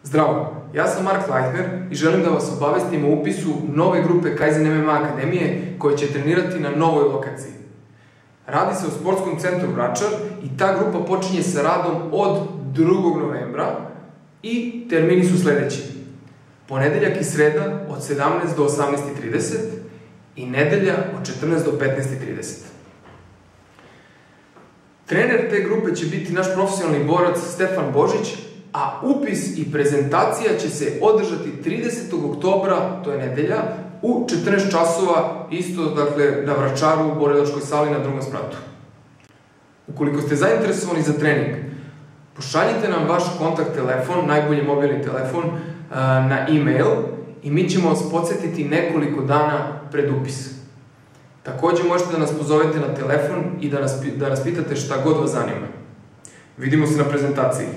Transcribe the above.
Zdravo, ja sam Mark Leitner i želim da vas obavestim o upisu nove grupe Kaizen MMA Akademije koje će trenirati na novoj lokaciji. Radi se o sportskom centru Vračar i ta grupa počinje sa radom od 2. novembra i termini su sledeći. Ponedeljak i sreda od 17 do 18:30 i nedelja od 14 do 15:30. Trener te grupe će biti naš profesionalni borac Stefan Božić, a upis i prezentacija će se održati 30. oktobra, to je nedelja, u 14 časova, isto dakle na Vračaru u borilačkoj sali na 2. spratu. Ukoliko ste zainteresovani za trening, pošaljite nam vaš kontakt telefon, najbolji mobilni telefon, na e-mail i mi ćemo vas podsjetiti nekoliko dana pred upis. Takođe možete da nas pozovete na telefon i da nas pitate šta god vas zanima. Vidimo se na prezentaciji.